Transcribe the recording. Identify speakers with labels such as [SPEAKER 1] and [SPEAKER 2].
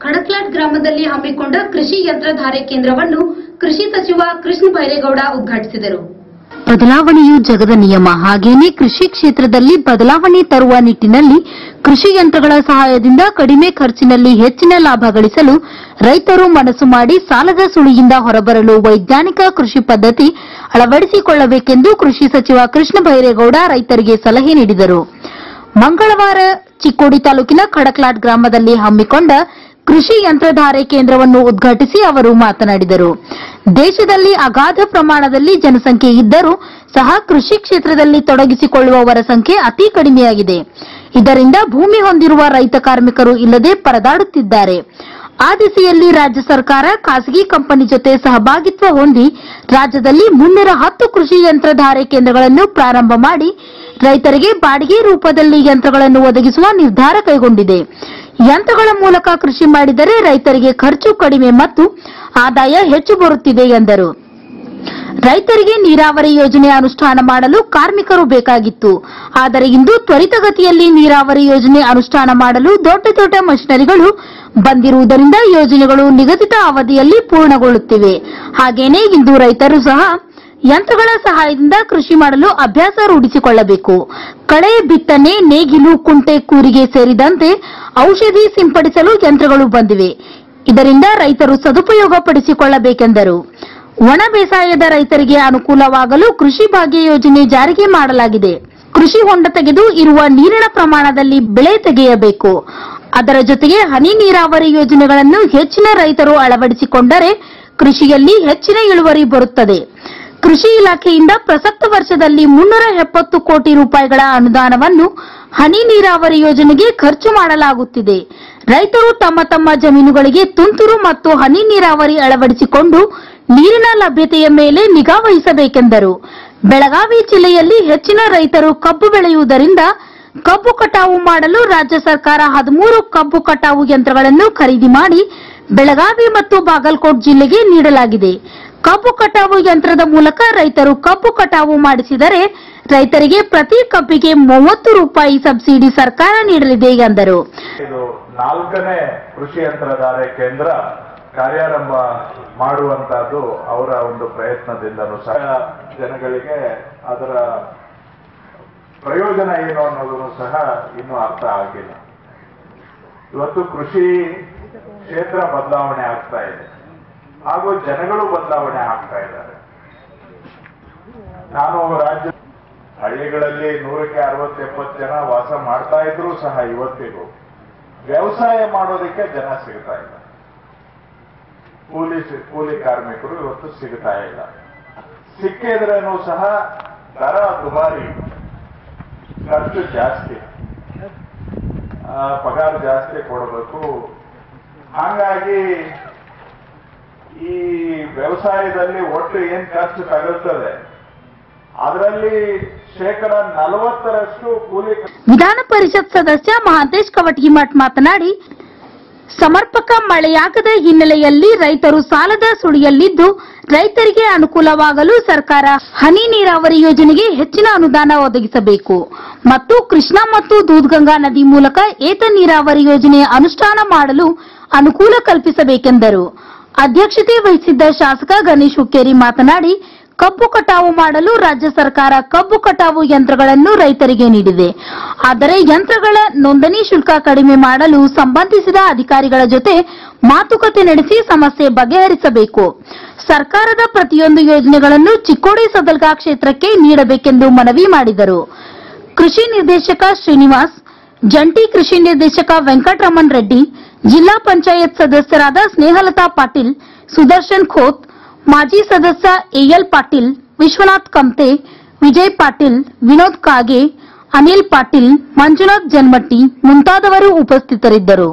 [SPEAKER 1] ಖಡಕ್ಲಾಟ್ ಗ್ರಾಮದಲ್ಲಿ ಹಮ್ಮಿಕೊಂಡ ಕೃಷಿ ಯಂತ್ರಧಾರೆ ಕೇಂದ್ರವನ್ನು ಕೃಷಿ ಸಚಿವ ಕೃಷ್ಣ ಬೈರೇಗೌಡ ಉದ್ಘಾಟಿಸಿದರು.
[SPEAKER 2] ಬದಲಾವಣೆಯು ಜಗದ ನಿಯಮ. ಹಾಗೇನೇ ಕೃಷಿ ಕ್ಷೇತ್ರದಲ್ಲಿ ಬದಲಾವಣೆ ತರುವ ನಿಟ್ಟಿನಲ್ಲಿ ಕೃಷಿ ಯಂತ್ರಗಳ ಸಹಾಯದಿಂದ ಕಡಿಮೆ ಖರ್ಚಿನಲ್ಲಿ ಹೆಚ್ಚಿನ ಲಾಭ ಗಳಿಸಲು ರೈತರು ಮನಸ್ಸು ಮಾಡಿ ಸಾಲದ ಸುಳಿಯಿಂದ ಹೊರಬರಲು ವೈಜ್ಞಾನಿಕ ಕೃಷಿ ಪದ್ಧತಿ ಅಳವಡಿಸಿಕೊಳ್ಳಬೇಕೆಂದು ಕೃಷಿ ಸಚಿವ ಕೃಷ್ಣ ಬೈರೇಗೌಡ ರೈತರಿಗೆ ಸಲಹೆ ನೀಡಿದರು. ಮಂಗಳವಾರ ಚಿಕ್ಕೋಡಿ ತಾಲೂಕಿನ ಖಡಕ್ಲಾಟ್ ಗ್ರಾಮದಲ್ಲಿ ಹಮ್ಮಿಕೊಂಡ ಕೃಷಿ ಯಂತ್ರಧಾರೆ ಕೇಂದ್ರವನ್ನು ಉದ್ಘಾಟಿಸಿ ಅವರು ಮಾತನಾಡಿದರು. ದೇಶದಲ್ಲಿ ಅಗಾಧ ಪ್ರಮಾಣದಲ್ಲಿ ಜನಸಂಖ್ಯೆ ಇದ್ದರೂ ಸಹ ಕೃಷಿ ಕ್ಷೇತ್ರದಲ್ಲಿ ತೊಡಗಿಸಿಕೊಳ್ಳುವವರ ಸಂಖ್ಯೆ ಅತಿ ಕಡಿಮೆಯಾಗಿದೆ. ಇದರಿಂದ ಭೂಮಿ ಹೊಂದಿರುವ ರೈತ ಕಾರ್ಮಿಕರು ಇಲ್ಲದೆ ಪರದಾಡುತ್ತಿದ್ದಾರೆ. ಆ ದಿಸೆಯಲ್ಲಿ ರಾಜ್ಯ ಸರ್ಕಾರ ಖಾಸಗಿ ಕಂಪನಿ ಜೊತೆ ಸಹಭಾಗಿತ್ವ ಹೊಂದಿ ರಾಜ್ಯದಲ್ಲಿ 310 ಕೃಷಿ ಯಂತ್ರಧಾರೆ ಕೇಂದ್ರಗಳನ್ನು ಪ್ರಾರಂಭ ಮಾಡಿ ರೈತರಿಗೆ ಬಾಡಿಗೆ ರೂಪದಲ್ಲಿ ಯಂತ್ರಗಳನ್ನು ಒದಗಿಸುವ ನಿರ್ಧಾರ ಕೈಗೊಂಡಿದೆ. ಯಂತ್ರಗಳ ಮೂಲಕ ಕೃಷಿ ಮಾಡಿದರೆ ರೈತರಿಗೆ ಖರ್ಚು ಕಡಿಮೆ ಮತ್ತು ಆದಾಯ ಹೆಚ್ಚು ಬರುತ್ತಿದೆ ಎಂದರು. ರೈತರಿಗೆ ನೀರಾವರಿ ಯೋಜನೆ ಅನುಷ್ಠಾನ ಮಾಡಲು ಕಾರ್ಮಿಕರು ಬೇಕಾಗಿತ್ತು. ಆದರೆ ಇಂದು ತ್ವರಿತಗತಿಯಲ್ಲಿ ನೀರಾವರಿ ಯೋಜನೆ ಅನುಷ್ಠಾನ ಮಾಡಲು ದೊಡ್ಡ ದೊಡ್ಡ ಮಷಿನರಿಗಳು ಬಂದಿರುವುದರಿಂದ ಯೋಜನೆಗಳು ನಿಗದಿತ ಅವಧಿಯಲ್ಲಿ ಪೂರ್ಣಗೊಳ್ಳುತ್ತಿವೆ. ಹಾಗೇನೇ ಇಂದು ರೈತರು ಸಹ ಯಂತ್ರಗಳ ಸಹಾಯದಿಂದ ಕೃಷಿ ಮಾಡಲು ಅಭ್ಯಾಸ ರೂಢಿಸಿಕೊಳ್ಳಬೇಕು. ಕಳೆ, ಬಿತ್ತನೆ, ನೇಗಿಲು, ಕುಂಟೆ, ಕೂರಿಗೆ ಸೇರಿದಂತೆ ಔಷಧಿ ಸಿಂಪಡಿಸಲು ಯಂತ್ರಗಳು ಬಂದಿವೆ. ಇದರಿಂದ ರೈತರು ಸದುಪಯೋಗ ಪಡಿಸಿಕೊಳ್ಳಬೇಕೆಂದರು. ಒಣ ಬೇಸಾಯದ ರೈತರಿಗೆ ಅನುಕೂಲವಾಗಲು ಕೃಷಿ ಭಾಗ್ಯ ಯೋಜನೆ ಜಾರಿಗೆ ಮಾಡಲಾಗಿದೆ. ಕೃಷಿ ಹೊಂಡ ತೆಗೆದು ಇರುವ ನೀರಿನ ಪ್ರಮಾಣದಲ್ಲಿ ಬೆಳೆ ತೆಗೆಯಬೇಕು. ಅದರ ಜೊತೆಗೆ ಹನಿ ನೀರಾವರಿ ಯೋಜನೆಗಳನ್ನು ಹೆಚ್ಚಿನ ರೈತರು ಅಳವಡಿಸಿಕೊಂಡರೆ ಕೃಷಿಯಲ್ಲಿ ಹೆಚ್ಚಿನ ಇಳುವರಿ ಬರುತ್ತದೆ. ಕೃಷಿ ಇಲಾಖೆಯಿಂದ ಪ್ರಸಕ್ತ ವರ್ಷದಲ್ಲಿ 370 ಕೋಟಿ ರೂಪಾಯಿಗಳ ಅನುದಾನವನ್ನು ಹನಿ ನೀರಾವರಿ ಯೋಜನೆಗೆ ಖರ್ಚು ಮಾಡಲಾಗುತ್ತಿದೆ. ರೈತರು ತಮ್ಮ ತಮ್ಮ ಜಮೀನುಗಳಿಗೆ ತುಂತುರು ಮತ್ತು ಹನಿ ನೀರಾವರಿ ಅಳವಡಿಸಿಕೊಂಡು ನೀರಿನ ಲಭ್ಯತೆಯ ಮೇಲೆ ನಿಗಾ ವಹಿಸಬೇಕೆಂದರು. ಬೆಳಗಾವಿ ಜಿಲ್ಲೆಯಲ್ಲಿ ಹೆಚ್ಚಿನ ರೈತರು ಕಬ್ಬು ಬೆಳೆಯುವುದರಿಂದ ಕಬ್ಬು ಕಟಾವು ಮಾಡಲು ರಾಜ್ಯ ಸರ್ಕಾರ 13 ಕಬ್ಬು ಕಟಾವು ಯಂತ್ರಗಳನ್ನು ಖರೀದಿ ಮಾಡಿ ಬೆಳಗಾವಿ ಮತ್ತು ಬಾಗಲಕೋಟೆ ಜಿಲ್ಲೆಗೆ ನೀಡಲಾಗಿದೆ. ಕಬ್ಬು ಕಟಾವು ಯಂತ್ರದ ಮೂಲಕ ರೈತರು ಕಬ್ಬು ಕಟಾವು ಮಾಡಿಸಿದರೆ ರೈತರಿಗೆ ಪ್ರತಿ ಕಬ್ಬಿಗೆ 30 ರೂಪಾಯಿ ಸಬ್ಸಿಡಿ ಸರ್ಕಾರ ನೀಡಲಿದೆ ಎಂದರು.
[SPEAKER 3] ಇದು 4ನೇ ಕೃಷಿ ಯಂತ್ರಧಾರೆ ಕೇಂದ್ರ ಕಾರ್ಯಾರಂಭ ಮಾಡುವಂತಹದ್ದು ಅವರ ಒಂದು ಪ್ರಯತ್ನದಿಂದಲೂ ಸಹ ಜನಗಳಿಗೆ ಅದರ ಪ್ರಯೋಜನ ಏನು ಅನ್ನೋದನ್ನು ಸಹ ಇನ್ನೂ ಅರ್ಥ ಆಗಿಲ್ಲ. ಇವತ್ತು ಕೃಷಿ ಕ್ಷೇತ್ರ ಬದಲಾವಣೆ ಆಗ್ತಾ ಇದೆ ಹಾಗೂ ಜನಗಳು ಬದಲಾವಣೆ ಆಗ್ತಾ ಇದ್ದಾರೆ. ನಾನು ರಾಜ್ಯ ಹಳ್ಳಿಗಳಲ್ಲಿ 100ಕ್ಕೆ 60-70 ಜನ ವಾಸ ಮಾಡ್ತಾ ಇದ್ರು ಸಹ ಇವತ್ತಿಗೂ ವ್ಯವಸಾಯ ಮಾಡೋದಕ್ಕೆ ಜನ ಸಿಗ್ತಾ ಇಲ್ಲ. ಕೂಲಿ ಕಾರ್ಮಿಕರು ಇವತ್ತು ಸಿಗ್ತಾ ಇಲ್ಲ. ಸಿಕ್ಕಿದ್ರೂ ಸಹ ದರ ದುಬಾರಿ, ಖರ್ಚು ಜಾಸ್ತಿ, ಪಗಾರ ಜಾಸ್ತಿ ಕೊಡಬೇಕು. ಹಾಗಾಗಿ ಈ ವ್ಯವಸಾಯದಲ್ಲಿ ಒಟ್ಟು ಏನ್ ಖರ್ಚು ತಗುಲ್ತದೆ ಅದರಲ್ಲಿ 40% ಕೂಲಿ.
[SPEAKER 2] ವಿಧಾನ ಪರಿಷತ್ ಸದಸ್ಯ ಮಹಾಂತೇಶ್ ಕವಟಗಿಮಠ್ ಮಾತನಾಡಿ, ಸಮರ್ಪಕ ಮಳೆಯಾಗದ ಹಿನ್ನೆಲೆಯಲ್ಲಿ ರೈತರು ಸಾಲದ ಸುಳಿಯಲ್ಲಿದ್ದು ರೈತರಿಗೆ ಅನುಕೂಲವಾಗಲು ಸರ್ಕಾರ ಹನಿ ನೀರಾವರಿ ಯೋಜನೆಗೆ ಹೆಚ್ಚಿನ ಅನುದಾನ ಒದಗಿಸಬೇಕು ಮತ್ತು ಕೃಷ್ಣಾ ಮತ್ತು ದೂದ್ಗಂಗಾ ನದಿ ಮೂಲಕ ಏತ ನೀರಾವರಿ ಯೋಜನೆ ಅನುಷ್ಠಾನ ಮಾಡಲು ಅನುಕೂಲ ಕಲ್ಪಿಸಬೇಕೆಂದರು. ಅಧ್ಯಕ್ಷತೆ ವಹಿಸಿದ್ದ ಶಾಸಕ ಗಣೇಶ್ ಹುಕ್ಕೇರಿ ಮಾತನಾಡಿ, ಕಬ್ಬು ಕಟಾವು ಮಾಡಲು ರಾಜ್ಯ ಸರ್ಕಾರ ಕಬ್ಬು ಕಟಾವು ಯಂತ್ರಗಳನ್ನು ರೈತರಿಗೆ ನೀಡಿದೆ. ಆದರೆ ಯಂತ್ರಗಳ ನೋಂದಣಿ ಶುಲ್ಕ ಕಡಿಮೆ ಮಾಡಲು ಸಂಬಂಧಿಸಿದ ಅಧಿಕಾರಿಗಳ ಜೊತೆ ಮಾತುಕತೆ ನಡೆಸಿ ಸಮಸ್ಯೆ ಬಗೆಹರಿಸಬೇಕು. ಸರ್ಕಾರದ ಪ್ರತಿಯೊಂದು ಯೋಜನೆಗಳನ್ನು ಚಿಕ್ಕೋಡಿ ಸದಲ್ಗಾ ಕ್ಷೇತ್ರಕ್ಕೆ ನೀಡಬೇಕೆಂದು ಮನವಿ ಮಾಡಿದರು. ಕೃಷಿ ನಿರ್ದೇಶಕ ಶ್ರೀನಿವಾಸ್, ಜಂಟಿ ಕೃಷಿ ನಿರ್ದೇಶಕ ವೆಂಕಟರಮಣ್ ರೆಡ್ಡಿ, ಜಿಲ್ಲಾ ಪಂಚಾಯತ್ ಸದಸ್ಯರಾದ ಸ್ನೇಹಲತಾ ಪಾಟೀಲ್, ಸುದರ್ಶನ್ ಖೋತ್, ಮಾಜಿ ಸದಸ್ಯ ಎಎಲ್ ಪಾಟೀಲ್, ವಿಶ್ವನಾಥ್ ಕಮ್ತೆ, ವಿಜಯ್ ಪಾಟೀಲ್, ವಿನೋದ್ ಕಾಗೆ, ಅನಿಲ್ ಪಾಟೀಲ್, ಮಂಜುನಾಥ್ ಜನ್ಮಟ್ಟಿ ಮುಂತಾದವರು ಉಪಸ್ಥಿತರಿದ್ದರು.